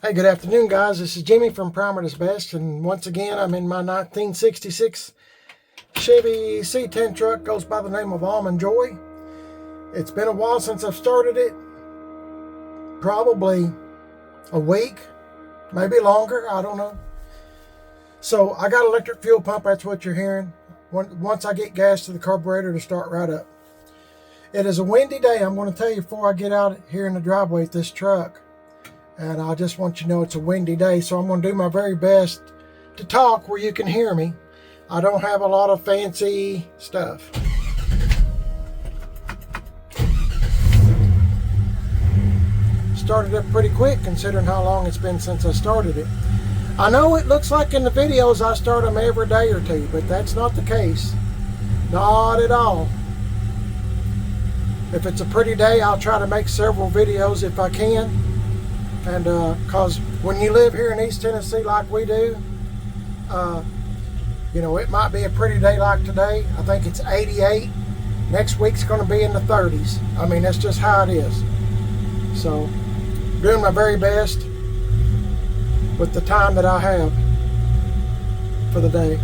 Hey, good afternoon, guys. This is Jimmy from Primer is Best, and once again, I'm in my 1966 Chevy C10 truck. Goes by the name of Almond Joy. It's been a while since I've started it, probably a week, maybe longer. I don't know. So I got an electric fuel pump. That's what you're hearing. Once I get gas to the carburetor to start right up. It is a windy day. I'm going to tell you before I get out here in the driveway with this truck. And I just want you to know it's a windy day, so I'm going to do my very best to talk where you can hear me. I don't have a lot of fancy stuff. Started up pretty quick considering how long it's been since I started it. I know it looks like in the videos I start them every day or two, but that's not the case. Not at all. If it's a pretty day, I'll try to make several videos if I can. And because when you live here in East Tennessee like we do, you know, it might be a pretty day like today. I think it's 88. Next week's going to be in the 30s. I mean, that's just how it is. So, doing my very best with the time that I have for the day.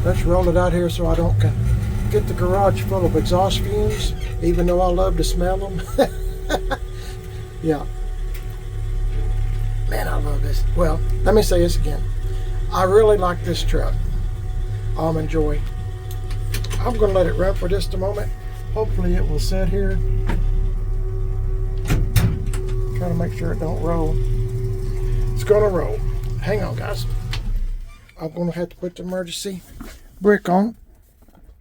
Let's roll it out here so I don't get the garage full of exhaust fumes, even though I love to smell them. Yeah. Man, I love this. Well, let me say this again. I really like this truck. Almond Joy. I'm going to let it run for just a moment. Hopefully it will sit here. Trying to make sure it don't roll. It's going to roll. Hang on, guys. I'm going to have to put the emergency brake on.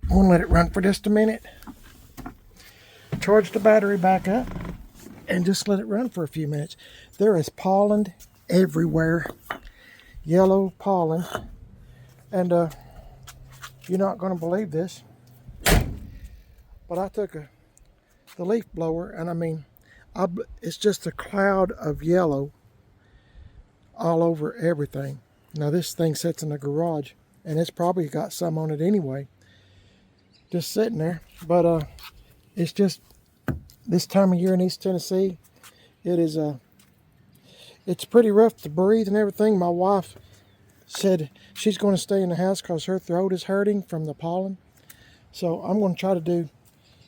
I'm going to let it run for just a minute. Charge the battery back up. And just let it run for a few minutes. There is pollen everywhere. Yellow pollen. And you're not going to believe this. But I took the leaf blower, and I mean, it's just a cloud of yellow all over everything. Now this thing sits in the garage, and it's probably got some on it anyway. Just sitting there. But it's just, this time of year in East Tennessee, it's pretty rough to breathe and everything. My wife said she's going to stay in the house because her throat is hurting from the pollen. So I'm going to try to do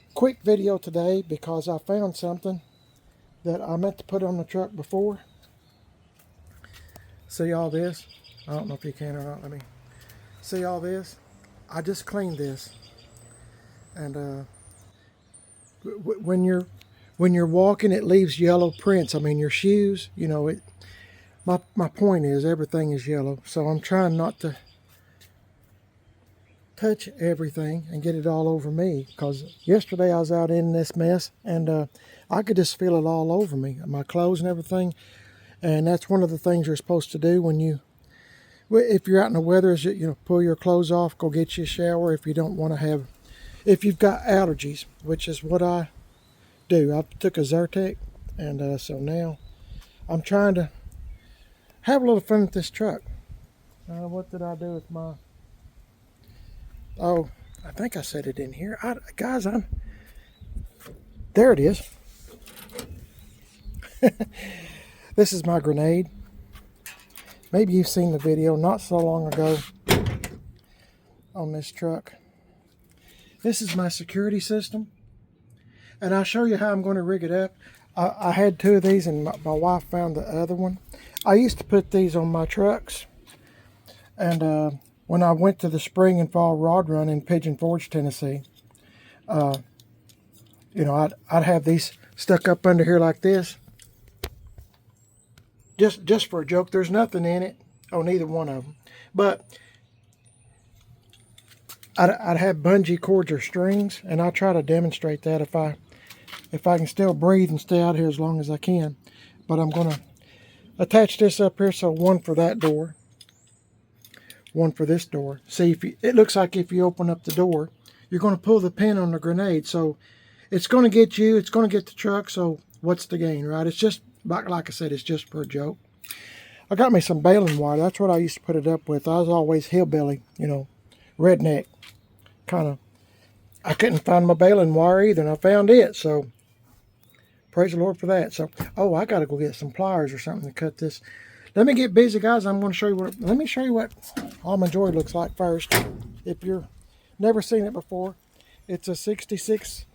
a quick video today because I found something that I meant to put on the truck before. See all this? I don't know if you can or not. Let me see all this. I just cleaned this. And when you're walking, it leaves yellow prints. I mean, your shoes, you know, my point is everything is yellow. So I'm trying not to touch everything and get it all over me, because yesterday I was out in this mess, and I could just feel it all over me, my clothes and everything. And that's one of the things you're supposed to do if you're out in the weather, is, you know, pull your clothes off, go get you a shower if you don't want to have, if you've got allergies, which is what I do. I took a Zyrtec, and so now I'm trying to have a little fun with this truck. What did I do with my... Oh, I think I set it in here. Guys, there it is. This is my grenade. Maybe you've seen the video not so long ago on this truck. This is my security system. And I'll show you how I'm going to rig it up. I had two of these, and my wife found the other one. I used to put these on my trucks. And when I went to the spring and fall rod run in Pigeon Forge, Tennessee, you know, I'd have these stuck up under here like this. Just for a joke. There's nothing in it on either one of them. But I'd have bungee cords or strings, and I'll try to demonstrate that if I can still breathe and stay out here as long as I can. But I'm going to attach this up here, so one for that door, one for this door. See, it looks like if you open up the door, you're going to pull the pin on the grenade. So it's going to get you, it's going to get the truck, so what's the gain, right? It's just, like I said, it's just for a joke. I got me some baling wire. That's what I used to put it up with. I was always hillbilly, you know, redneck, kind of. I couldn't find my baling wire either, and I found it, so praise the Lord for that. So, oh, I got to go get some pliers or something to cut this. Let me get busy, guys. I'm going to show you what. Let me show you what Almond Joy looks like first. If you're never seen it before, it's a '66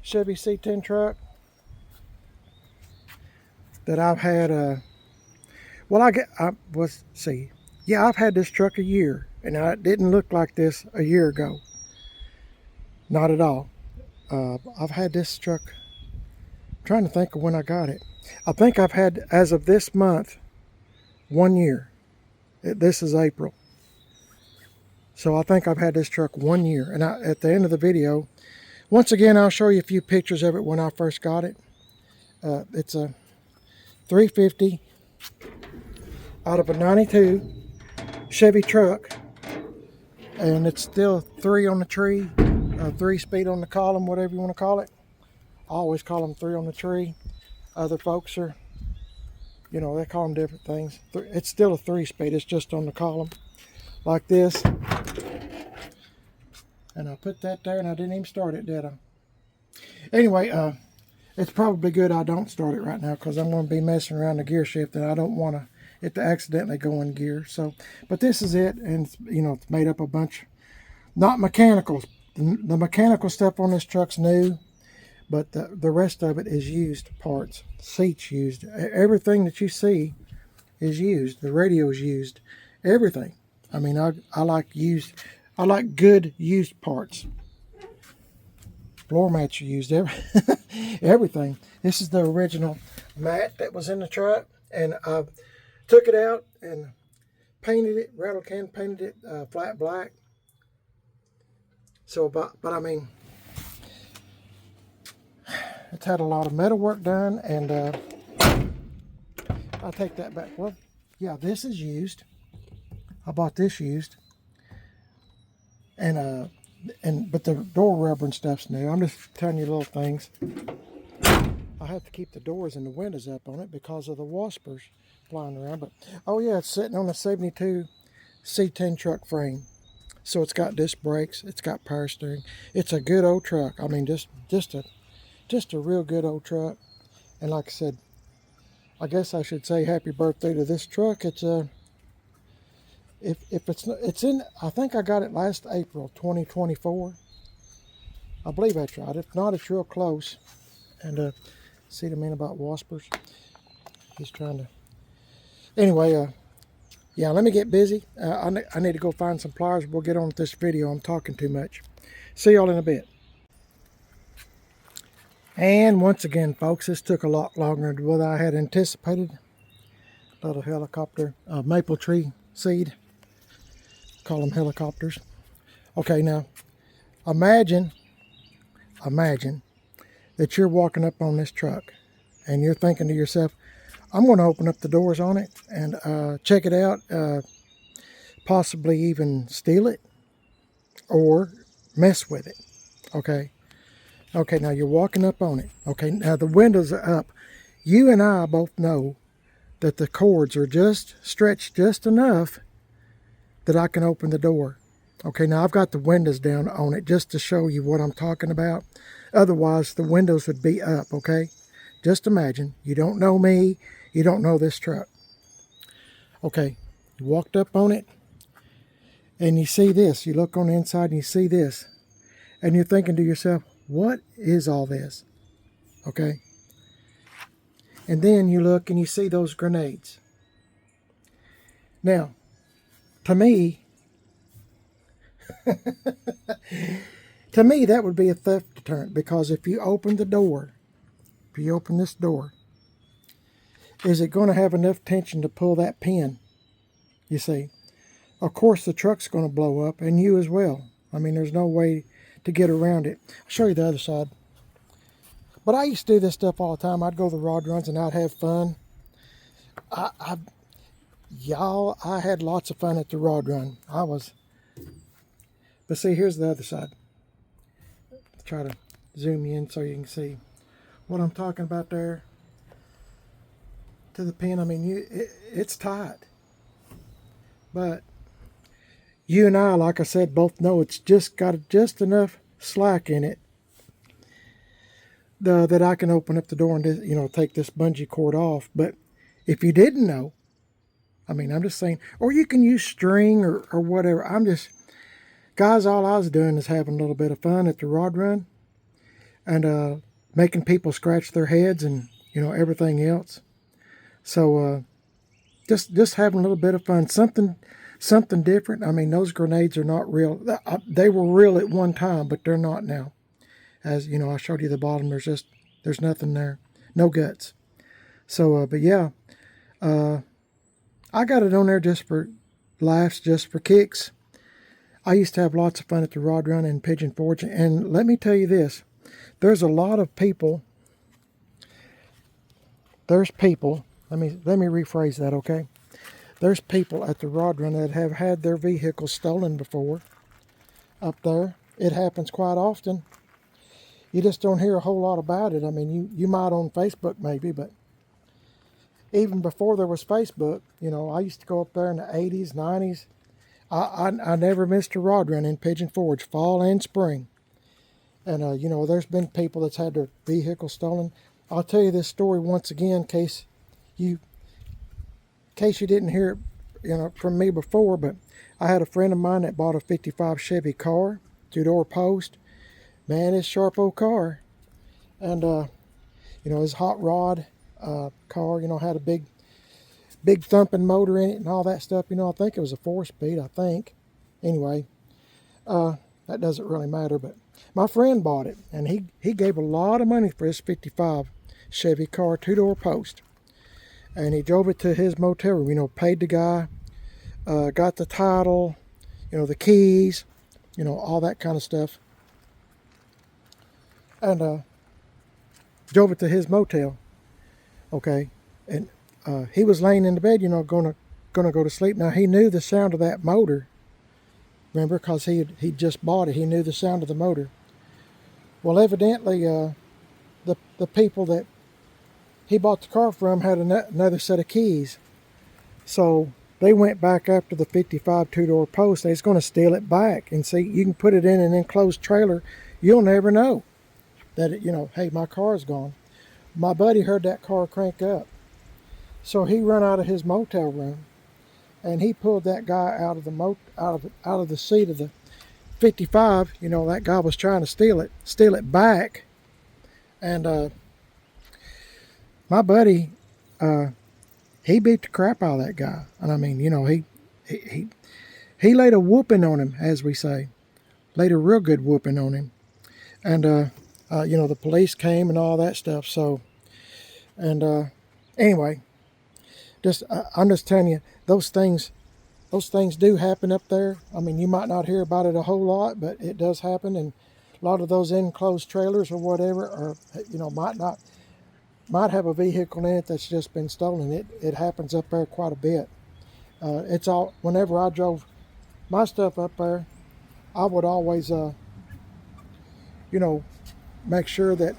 Chevy C10 truck that I've had. Well, yeah, I've had this truck a year, and it didn't look like this a year ago. Not at all. I've had this truck. I'm trying to think of when I got it. I think I've had, as of this month, 1 year. This is April. So I think I've had this truck 1 year. And at the end of the video, once again, I'll show you a few pictures of it when I first got it. It's a 350 out of a 92 Chevy truck. And it's still 3 on the tree, 3-speed on the column, whatever you want to call it. I always call them 3 on the tree. Other folks are, you know, they call them different things. It's still a 3-speed. It's just on the column like this. And I put that there, and I didn't even start it, did I? Anyway, it's probably good I don't start it right now, because I'm going to be messing around the gear shift, and I don't want it to accidentally go in gear. So, but this is it, and it's, you know, it's made up a bunch, not mechanicals. The mechanical stuff on this truck's new, but the rest of it is used parts. Seats used. Everything that you see is used. The radio is used. Everything. I mean, I like good used parts. Floor mats are used. Everything. This is the original mat that was in the truck, and I took it out and painted it, rattle can painted it flat black. So, but I mean, it's had a lot of metal work done, and I'll take that back. Well, yeah, this is used. I bought this used, and but the door rubber and stuff's new. I'm just telling you little things. I have to keep the doors and the windows up on it because of the waspers flying around. But oh yeah, it's sitting on a '72 C10 truck frame, so it's got disc brakes, it's got power steering. It's a good old truck. I mean, just a real good old truck. And like I said, I guess I should say happy birthday to this truck. It's if it's in, I think I got it last April 2024. I believe that's right. If not, it's real close. And see what I mean about waspers? He's trying to. Anyway, yeah, let me get busy. I need to go find some pliers. We'll get on with this video. I'm talking too much. See y'all in a bit. And once again, folks, this took a lot longer than what I had anticipated. Little helicopter, maple tree seed. Call them helicopters. Okay, now, imagine that you're walking up on this truck and you're thinking to yourself, I'm going to open up the doors on it and check it out, possibly even steal it or mess with it. Okay. Okay, now you're walking up on it. Okay, now the windows are up. You and I both know that the cords are just stretched just enough that I can open the door. Okay, now I've got the windows down on it just to show you what I'm talking about. Otherwise, the windows would be up, okay? Just imagine, you don't know me, you don't know this truck. Okay, you walked up on it, and you see this. You look on the inside and you see this. And you're thinking to yourself, what is all this? Okay? And then you look and you see those grenades. Now, to me, that would be a theft deterrent, because if you open the door, if you open this door, is it going to have enough tension to pull that pin? You see, of course the truck's going to blow up, and you as well. I mean, there's no way to get around it. I'll show you the other side. But I used to do this stuff all the time. I'd go to the rod runs and I'd have fun. Y'all, I had lots of fun at the rod run. But see, here's the other side. Try to zoom in so you can see what I'm talking about there. To the pin, I mean, it's tight. But you and I, like I said, both know it's just got just enough slack in it that I can open up the door and, you know, take this bungee cord off. But if you didn't know, I mean, I'm just saying, or you can use string or whatever. Guys, all I was doing is having a little bit of fun at the rod run and making people scratch their heads and, you know, everything else. So just having a little bit of fun, something different. I mean, those grenades are not real. They were real at one time, but they're not now. As you know, I showed you the bottom. There's nothing there, no guts. So, but yeah, I got it on there just for laughs, just for kicks. I used to have lots of fun at the rod run and Pigeon Forge, and let me tell you this: there's a lot of people. There's people. Let me rephrase that, okay? There's people at the rod run that have had their vehicles stolen before. Up there, it happens quite often. You just don't hear a whole lot about it. I mean, you might on Facebook maybe, but even before there was Facebook, you know, I used to go up there in the 80s, 90s. I never missed a rod run in Pigeon Forge, fall and spring. And, you know, there's been people that's had their vehicles stolen. I'll tell you this story once again in case you didn't hear it, you know, from me before, but I had a friend of mine that bought a 55 Chevy car, 2-door post. Man, it's a sharp old car. And, you know, his hot rod car, you know, had a big thumping motor in it and all that stuff. You know, I think it was a 4-speed, I think. Anyway, that doesn't really matter, but my friend bought it, and he gave a lot of money for his 55 Chevy car, 2-door post. And he drove it to his motel room, you know, paid the guy, got the title, you know, the keys, you know, all that kind of stuff. And drove it to his motel, okay? And he was laying in the bed, you know, gonna go to sleep. Now, he knew the sound of that motor, remember, because he just bought it. He knew the sound of the motor. Well, evidently, the people that he bought the car from had another set of keys. So they went back after the 55 2-door post. They was going to steal it back. And see, you can put it in an enclosed trailer. You'll never know that, you know, hey, my car's gone. My buddy heard that car crank up. So he run out of his motel room and he pulled that guy out of the seat of the 55. You know, that guy was trying to steal it back. And my buddy, he beat the crap out of that guy. And I mean, you know, he laid a whooping on him, as we say. Laid a real good whooping on him. And, you know, the police came and all that stuff. So, and anyway, I'm just telling you, those things do happen up there. I mean, you might not hear about it a whole lot, but it does happen. And a lot of those enclosed trailers or whatever, or, you know, might have a vehicle in it that's just been stolen. It happens up there quite a bit. It's all, whenever I drove my stuff up there, I would always, you know, make sure that,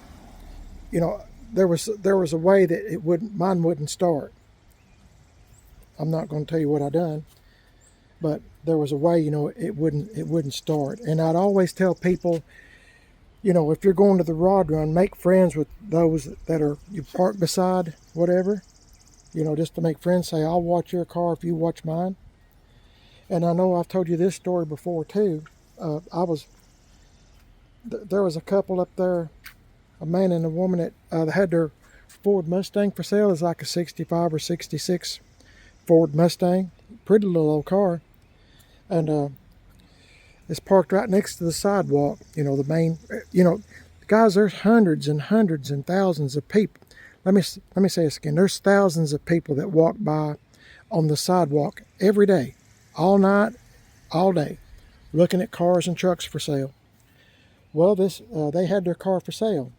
you know, there was a way that mine wouldn't start. I'm not going to tell you what I done, but there was a way, you know, it wouldn't start. And I'd always tell people, you know, if you're going to the rod run, make friends with those that are you park beside, whatever, you know, just to make friends. Say, I'll watch your car if you watch mine. And I know I've told you this story before too. There was a couple up there, a man and a woman that had their Ford Mustang for sale. It's like a 65 or 66 Ford Mustang, pretty little old car. And it's parked right next to the sidewalk, you know, the main, you know, guys, there's hundreds and hundreds and thousands of people. Let me say this again. There's thousands of people that walk by on the sidewalk every day, all night, all day, looking at cars and trucks for sale. Well, they had their car for sale.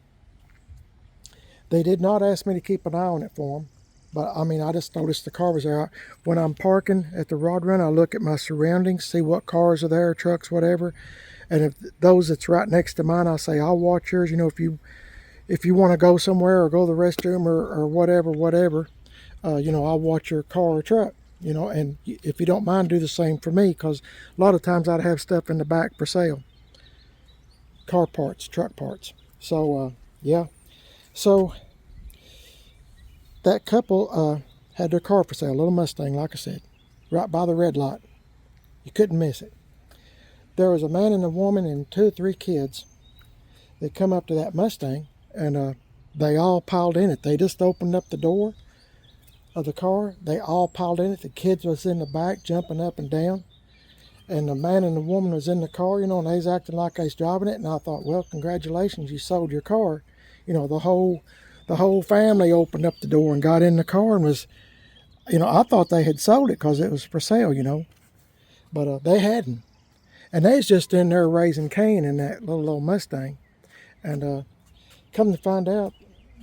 They did not ask me to keep an eye on it for them. But, I mean, I just noticed the car was there. When I'm parking at the rod run, I look at my surroundings, see what cars are there, trucks, whatever. And if those that's right next to mine, I say, I'll watch yours. You know, if you want to go somewhere or go to the restroom or whatever, you know, I'll watch your car or truck. You know, and if you don't mind, do the same for me. Because a lot of times I'd have stuff in the back for sale. Car parts, truck parts. So, yeah. So that couple had their car for sale, a little Mustang, like I said, right by the red light. You couldn't miss it. There was a man and a woman and 2 or 3 kids. They come up to that Mustang, and they all piled in it. They just opened up the door of the car. They all piled in it. The kids was in the back jumping up and down. And the man and the woman was in the car, you know, and they was acting like they was driving it. And I thought, well, congratulations, you sold your car. You know, the whole family opened up the door and got in the car and was, you know, I thought they had sold it because it was for sale, you know. But they hadn't. And they was just in there raising Cain in that little old Mustang. And come to find out,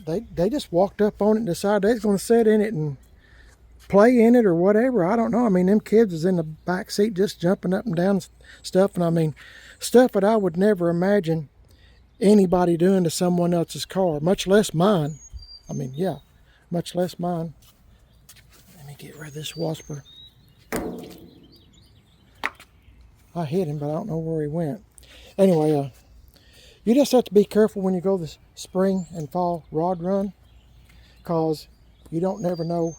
they just walked up on it and decided they was going to sit in it and play in it or whatever. I don't know. I mean, them kids was in the back seat just jumping up and down stuff. And I mean, stuff that I would never imagine anybody doing to someone else's car, much less mine. I mean, yeah, much less mine. Let me get rid of this wasper. I hit him, but I don't know where he went. Anyway, you just have to be careful when you go this spring and fall rod run, because you don't never know.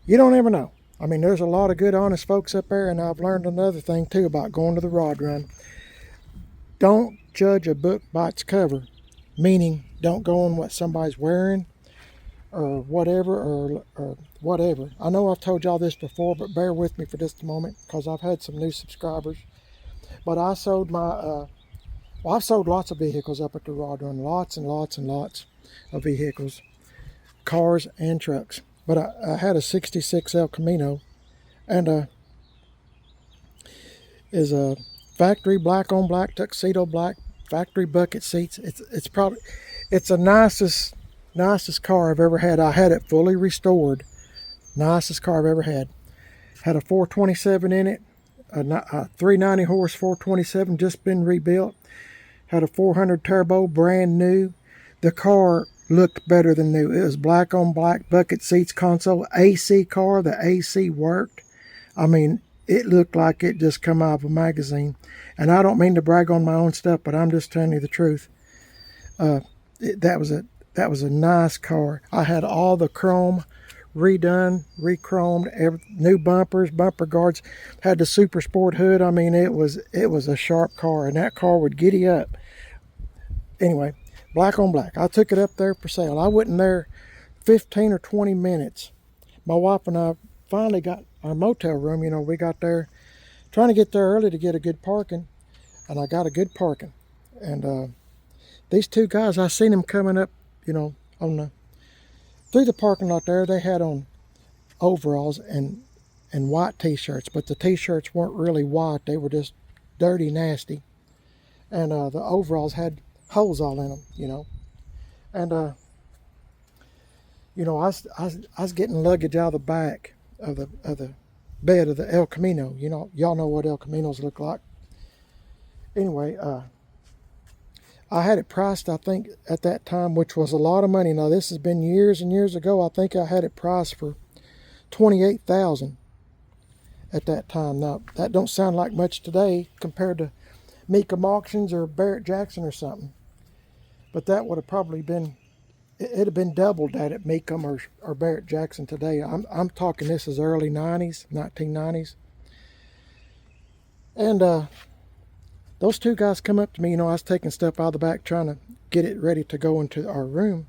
You don't ever know. I mean, there's a lot of good, honest folks up there, and I've learned another thing too about going to the rod run. Don't judge a book by its cover, meaning don't go on what somebody's wearing or whatever, or whatever. I know I've told y'all this before, but bear with me for just a moment because I've had some new subscribers. But I sold my, well, I've sold lots of vehicles up at the rod run, lots and lots and lots of vehicles, cars and trucks. But I had a 66 El Camino, and is a factory black on black, tuxedo black, factory bucket seats. It's probably, it's the nicest car I've ever had. I had it fully restored. Nicest car I've ever had. Had a 427 in it, a 390 horse 427, just been rebuilt. Had a 400 turbo, brand new. The car looked better than new. It was black on black, bucket seats, console, AC car. The AC worked. I mean, it looked like it just come out of a magazine. And I don't mean to brag on my own stuff, but I'm just telling you the truth. That was a nice car. I had all the chrome redone, re-chromed, new bumpers, bumper guards. Had the super sport hood. I mean, it was a sharp car, and that car would giddy up. Anyway, black on black. I took it up there for sale. I wasn't there 15 or 20 minutes. My wife and I finally got our motel room. You know, we got there, trying to get there early to get a good parking, and I got a good parking. And these 2 guys, I seen them coming up, you know, through the parking lot there. They had on overalls and white t-shirts, but the t-shirts weren't really white. They were just dirty, nasty. And the overalls had holes all in them, you know. And you know, I was getting luggage out of the back of the bed of the El Camino. You know, y'all know what El Caminos look like. Anyway, I had it priced, I think, at that time, which was a lot of money. Now, this has been years and years ago. I think I had it priced for $28,000 at that time. Now, that don't sound like much today compared to Mecum Auctions or Barrett Jackson or something. But that would have probably been, it'd have been doubled that at Mecum or Barrett Jackson today. I'm talking this is early 90s, 1990s. And those 2 guys come up to me. You know, I was taking stuff out of the back trying to get it ready to go into our room.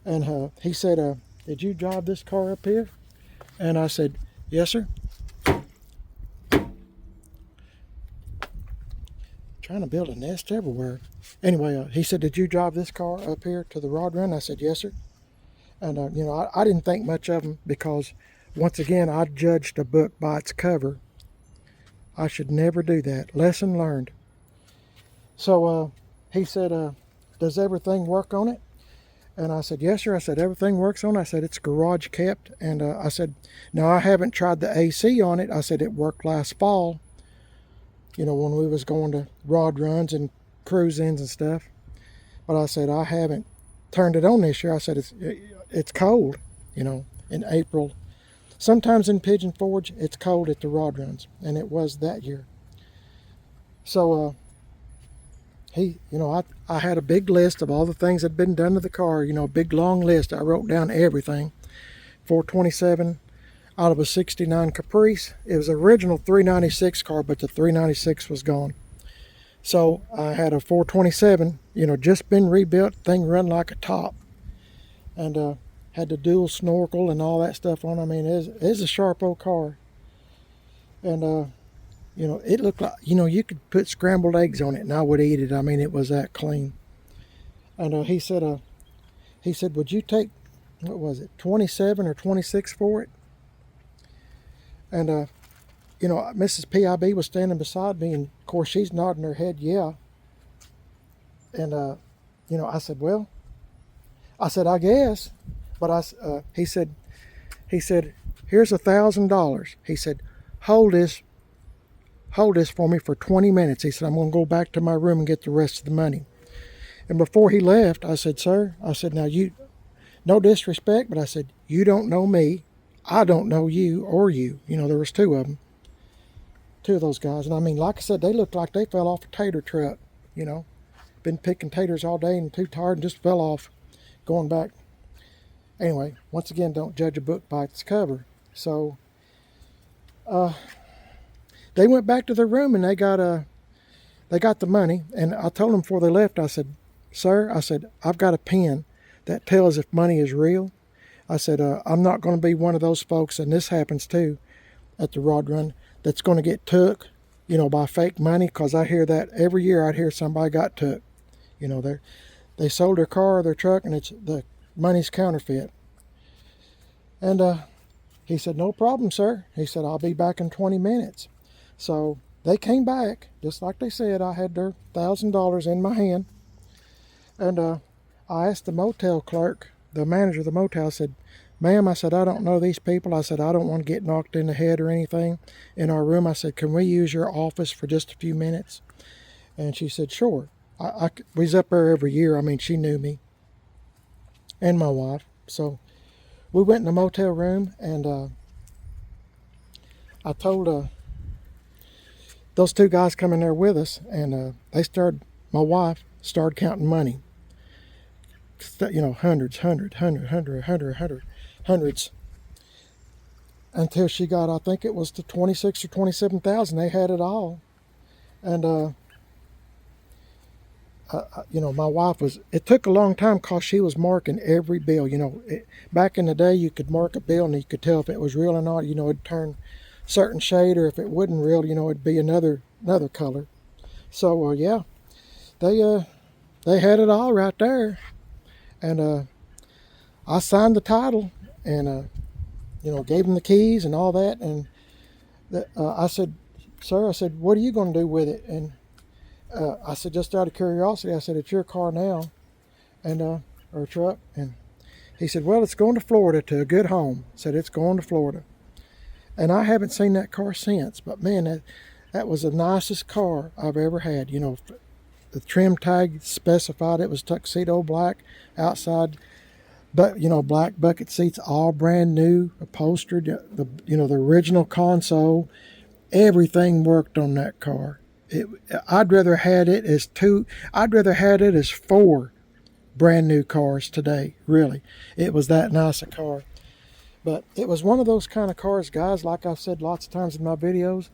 And he said, did you drive this car up here? And I said, yes, sir. Trying to build a nest everywhere. Anyway, he said, did you drive this car up here to the rod run? I said, yes, sir. And, you know, I didn't think much of him because, once again, I judged a book by its cover. I should never do that. Lesson learned. So he said, does everything work on it? And I said, yes, sir. I said, everything works on it. I said, it's garage kept. And I said, no, I haven't tried the AC on it. I said, it worked last fall, you know, when we was going to rod runs and cruise-ins and stuff. But I said, I haven't turned it on this year. I said, it's cold, you know, in April. Sometimes in Pigeon Forge, it's cold at the rod runs, and it was that year. So I had a big list of all the things that had been done to the car, a big long list. I wrote down everything. 427 out of a 69 Caprice. It was the original 396 car, but the 396 was gone. So I had a 427, just been rebuilt, thing run like a top. And had the dual snorkel and all that stuff on. I mean, it's a sharp old car. And it looked like, you could put scrambled eggs on it and I would eat it. I mean, it was that clean. And he said, would you take, what was it, 27 or 26 for it? And Mrs. PIB was standing beside me, and of course she's nodding her head, yeah. And I said, well, I guess. But he said, here's $1,000. He said, hold this for me for 20 minutes. He said, I'm going to go back to my room and get the rest of the money. And before he left, I said, sir, now you, no disrespect, but I said, you don't know me. I don't know you or you. There was two of them. Two of those guys. And I mean, like I said, they looked like they fell off a tater truck, Been picking taters all day and too tired and just fell off going back. Anyway, once again, don't judge a book by its cover. So they went back to their room and they got the money. And I told them before they left, I said, sir, I've got a pen that tells if money is real. I said, I'm not going to be one of those folks, and this happens too at the rod run, that's going to get took, by fake money, because I hear that every year. I'd hear somebody got took. They sold their car or their truck, and the money's counterfeit. And he said, no problem, sir. He said, I'll be back in 20 minutes. So they came back, just like they said. I had their $1,000 in my hand. And I asked the motel clerk, the manager of the motel, I said, ma'am, I said, I don't know these people. I said, I don't want to get knocked in the head or anything in our room. I said, can we use your office for just a few minutes? And she said, sure. We was up there every year. I mean, she knew me and my wife. So we went in the motel room, and I told those two guys come in there with us, and my wife started counting money. Hundreds, until she got, I think it was to 26 or 27,000. They had it all. And my wife it took a long time because she was marking every bill. Back in the day, you could mark a bill and you could tell if it was real or not. It'd turn certain shade, or if it wasn't real, it'd be another color. So yeah, they had it all right there. And I signed the title, and gave them the keys and all that. And I said, sir, what are you going to do with it? And I said, just out of curiosity, I said, it's your car now, and or truck. And he said, well, it's going to Florida to a good home. I said, it's going to Florida. And I haven't seen that car since. But man, that was the nicest car I've ever had. The trim tag specified it was tuxedo black outside, but black bucket seats, all brand new, upholstered. The original console, everything worked on that car. I'd rather had it as 4 brand new cars today. Really, it was that nice a car. But it was one of those kind of cars, guys. Like I've said lots of times in my videos,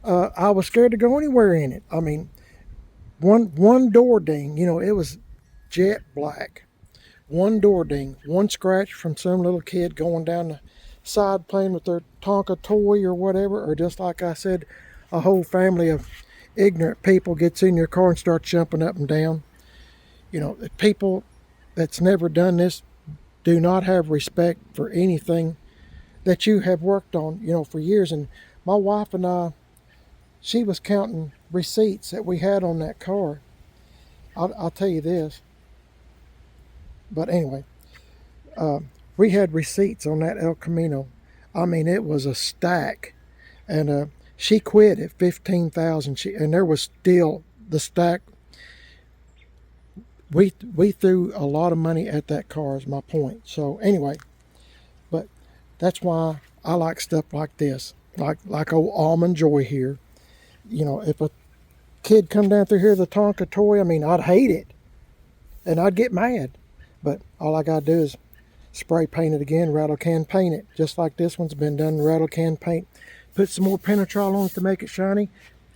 I was scared to go anywhere in it. I mean, one door ding, it was jet black. One door ding, one scratch from some little kid going down the side playing with their Tonka toy or whatever, or just like I said, a whole family of ignorant people gets in your car and starts jumping up and down. People that's never done this do not have respect for anything that you have worked on, for years. And my wife and I, she was counting receipts that we had on that car. I'll tell you this. But anyway, we had receipts on that El Camino. I mean, it was a stack. And she quit at 15,000. And there was still the stack. We threw a lot of money at that car, is my point. So anyway, but that's why I like stuff like this, like old Almond Joy here. If a kid come down through here with a Tonka toy, I mean, I'd hate it. And I'd get mad. But all I got to do is spray paint it again, rattle can paint it. Just like this one's been done, rattle can paint. Put some more Penetrol on it to make it shiny.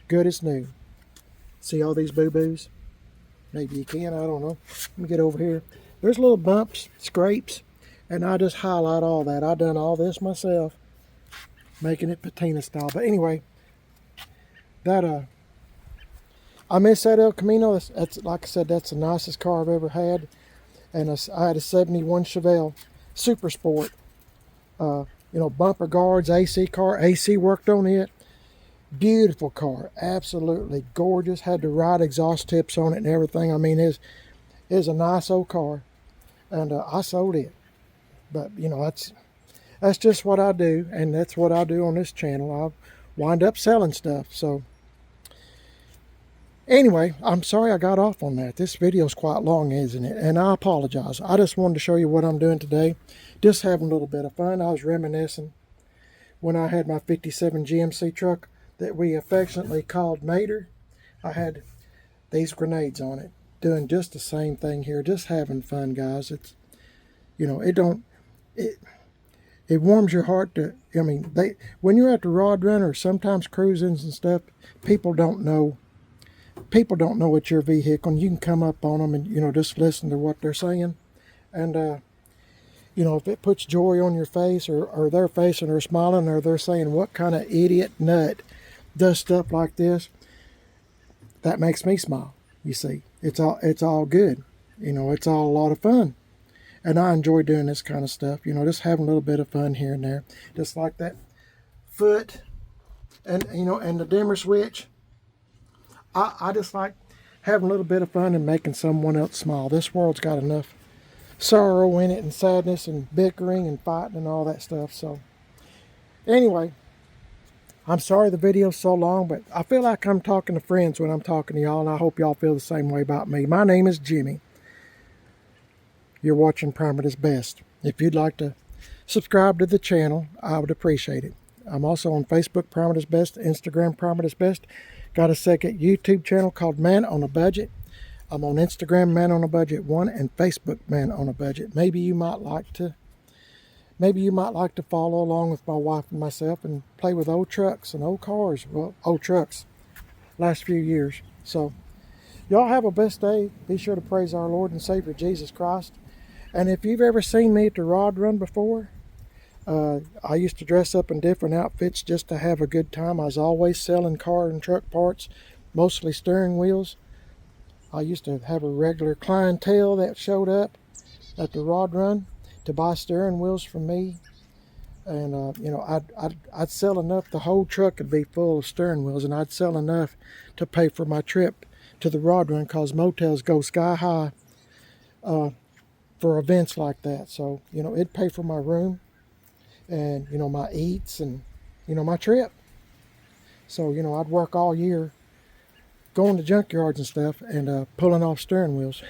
Good as new. See all these boo-boos? Maybe you can, I don't know. Let me get over here. There's little bumps, scrapes, and I just highlight all that. I done all this myself, making it patina style. But anyway, that I miss that El Camino. That's like I said, that's the nicest car I've ever had. And I had a 71 Chevelle Super Sport. You know, bumper guards, AC car, AC worked on it. Beautiful car, absolutely gorgeous. Had the right exhaust tips on it and everything. I mean, it's a nice old car, and I sold it. But you know, that's just what I do, and that's what I do on this channel. I wind up selling stuff. So anyway, I'm sorry I got off on that. This video is quite long, isn't it? And I apologize. I just wanted to show you what I'm doing today. Just having a little bit of fun. I was reminiscing when I had my 57 GMC truck that we affectionately called Mater. I had these grenades on it, doing just the same thing here, just having fun, guys. It's, you know, it warms your heart to, I mean, when you're at the rod run or sometimes cruisings and stuff, people don't know it's your vehicle, and you can come up on them and, you know, just listen to what they're saying. And you know, if it puts joy on your face, or their face and they're smiling, or they're saying, what kind of idiot nut does stuff like this, that makes me smile. You see, it's all good. You know, it's all a lot of fun. And I enjoy doing this kind of stuff, you know, just having a little bit of fun here and there. Just like that foot, and, you know, and the dimmer switch. I just like having a little bit of fun and making someone else smile. This world's got enough sorrow in it, and sadness, and bickering, and fighting, and all that stuff. So anyway, I'm sorry the video's so long, but I feel like I'm talking to friends when I'm talking to y'all, and I hope y'all feel the same way about me. My name is Jimmy. You're watching Primate Best. If you'd like to subscribe to the channel, I would appreciate it. I'm also on Facebook, Primate Best, Instagram, Primate Best. Got a second YouTube channel called Man on a Budget. I'm on Instagram, Man on a Budget 1, and Facebook, Man on a Budget. Maybe you might like to follow along with my wife and myself and play with old trucks and old cars. Well, old trucks, last few years. So y'all have a blessed day. Be sure to praise our Lord and Savior Jesus Christ. And if you've ever seen me at the rod run before, I used to dress up in different outfits just to have a good time. I was always selling car and truck parts, mostly steering wheels. I used to have a regular clientele that showed up at the rod run to buy steering wheels from me. And you know, I'd sell enough, the whole truck would be full of steering wheels, and I'd sell enough to pay for my trip to the rod run, because motels go sky high for events like that. So, you know, it'd pay for my room, and, you know, my eats, and, you know, my trip. So, you know, I'd work all year going to junkyards and stuff, and pulling off steering wheels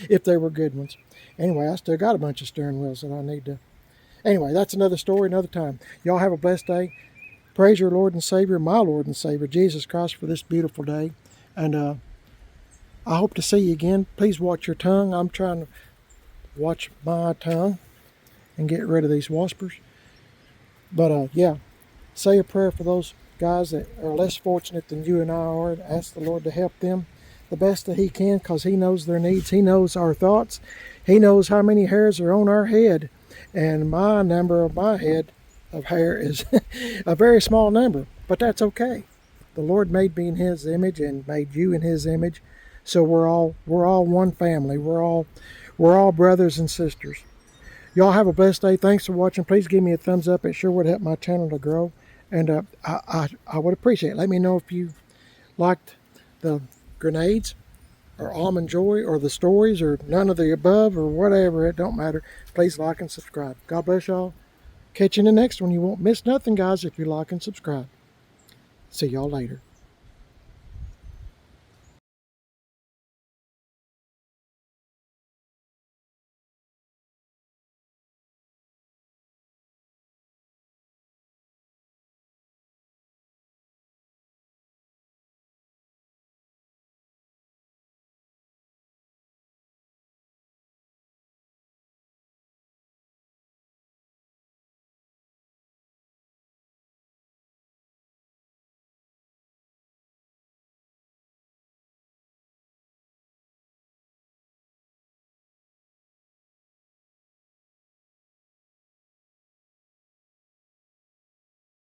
if they were good ones. Anyway, I still got a bunch of steering wheels that I need to. Anyway, that's another story, another time. Y'all have a blessed day. Praise your Lord and Savior, my Lord and Savior, Jesus Christ, for this beautiful day. And I hope to see you again. Please watch your tongue. I'm trying to watch my tongue and get rid of these waspers. But yeah, say a prayer for those guys that are less fortunate than you and I are. Ask the Lord to help them the best that He can, because He knows their needs. He knows our thoughts. He knows how many hairs are on our head. And my number of my head of hair is a very small number, but that's okay. The Lord made me in His image and made you in His image. So we're all one family. We're all brothers and sisters. Y'all have a blessed day. Thanks for watching. Please give me a thumbs up. It sure would help my channel to grow. And I would appreciate it. Let me know if you liked the grenades, or Almond Joy, or the stories, or none of the above, or whatever. It don't matter. Please like and subscribe. God bless y'all. Catch you in the next one. You won't miss nothing, guys, if you like and subscribe. See y'all later.